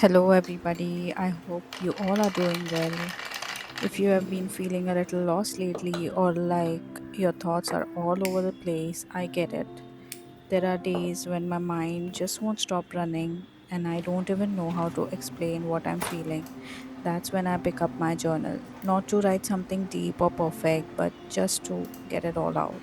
Hello, everybody. I hope you all are doing well. If you have been feeling a little lost lately or like your thoughts are all over the place, I get it. There are days when my mind just won't stop running and I don't even know how to explain what I'm feeling. That's when I pick up my journal, not to write something deep or perfect, but just to get it all out.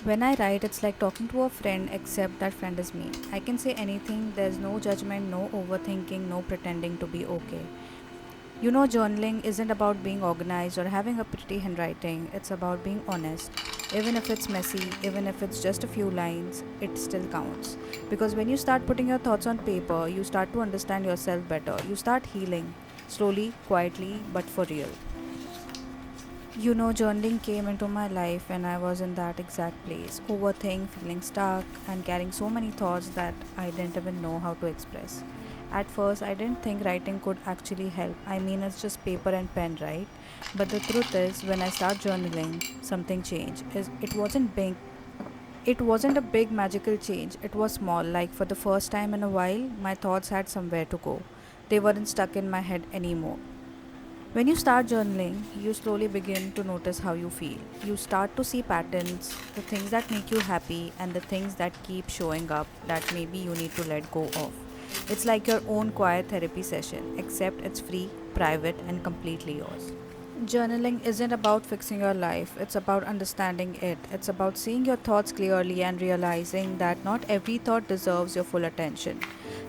When I write, it's like talking to a friend, except that friend is me. I can say anything, there's no judgment, no overthinking, no pretending to be okay. Journaling isn't about being organized or having a pretty handwriting, it's about being honest. Even if it's messy, even if it's just a few lines, it still counts. Because when you start putting your thoughts on paper, you start to understand yourself better. You start healing, slowly, quietly, but for real. Journaling came into my life when I was in that exact place, overthink, feeling stuck, and carrying so many thoughts that I didn't even know how to express. At first, I didn't think writing could actually help. I mean, it's just paper and pen, right? But the truth is, when I start journaling, something changed. It wasn't a big magical change. It was small. Like for the first time in a while, my thoughts had somewhere to go. They weren't stuck in my head anymore. When you start journaling, you slowly begin to notice how you feel. You start to see patterns, the things that make you happy, and the things that keep showing up that maybe you need to let go of. It's like your own quiet therapy session, except it's free, private, and completely yours. Journaling isn't about fixing your life, it's about understanding it. It's about seeing your thoughts clearly and realizing that not every thought deserves your full attention.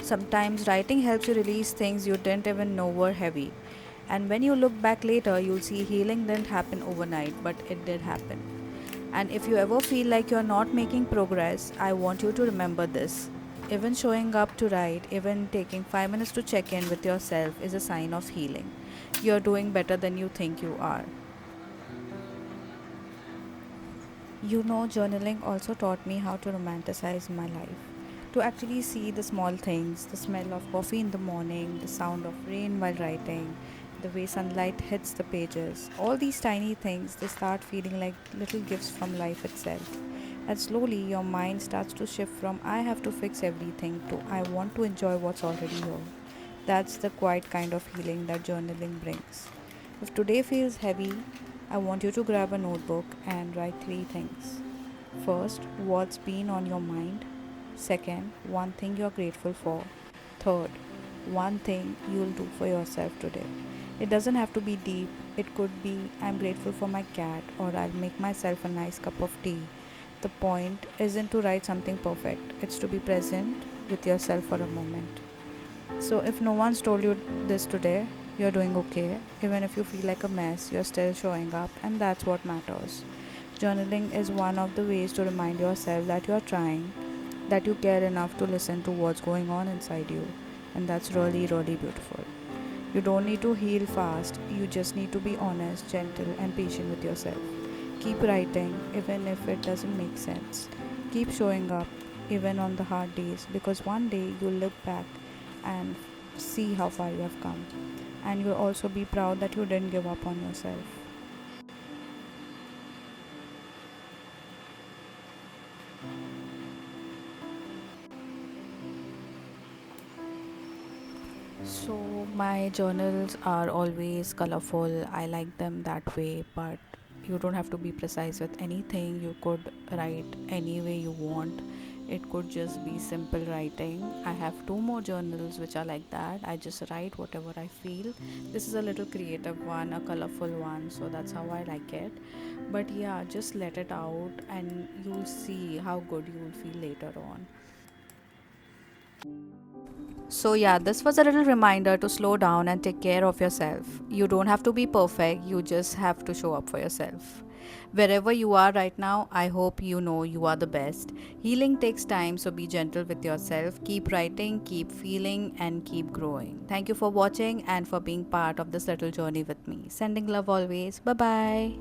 Sometimes writing helps you release things you didn't even know were heavy. And when you look back later, you'll see healing didn't happen overnight, but it did happen. And if you ever feel like you're not making progress, I want you to remember this. Even showing up to write, even taking 5 minutes to check in with yourself is a sign of healing. You're doing better than you think you are. Journaling also taught me how to romanticize my life. To actually see the small things, the smell of coffee in the morning, the sound of rain while writing, the way sunlight hits the pages. All these tiny things, they start feeling like little gifts from life itself. And slowly your mind starts to shift from I have to fix everything to I want to enjoy what's already here. That's the quiet kind of healing that journaling brings. If today feels heavy, I want you to grab a notebook and write three things. First, what's been on your mind. Second, one thing you're grateful for. Third, one thing you'll do for yourself today. It doesn't have to be deep. It could be I'm grateful for my cat or I'll make myself a nice cup of tea. The point isn't to write something perfect, it's to be present with yourself for a moment. So, if no one's told you this today, you're doing okay. Even if you feel like a mess, you're still showing up, and that's what matters. Journaling is one of the ways to remind yourself that you're trying, that you care enough to listen to what's going on inside you, and that's really, really beautiful. You don't need to heal fast, you just need to be honest, gentle, and patient with yourself. Keep writing, even if it doesn't make sense. Keep showing up, even on the hard days, because one day you'll look back and see how far you have come. And you'll also be proud that you didn't give up on yourself. So, my journals are always colorful. I like them that way, but you don't have to be precise with anything. You could write any way you want. It could just be simple writing. I have two more journals which are like that. I just write whatever I feel. This is a little creative one, a colorful one, so that's how I like it. But yeah, just let it out and you'll see how good you will feel later on. So, yeah, this was a little reminder to slow down and take care of yourself. You don't have to be perfect, you just have to show up for yourself. Wherever you are right now, I hope you know you are the best. Healing takes time, so be gentle with yourself. Keep writing, keep feeling, and keep growing. Thank you for watching and for being part of this little journey with me. Sending love always. Bye bye.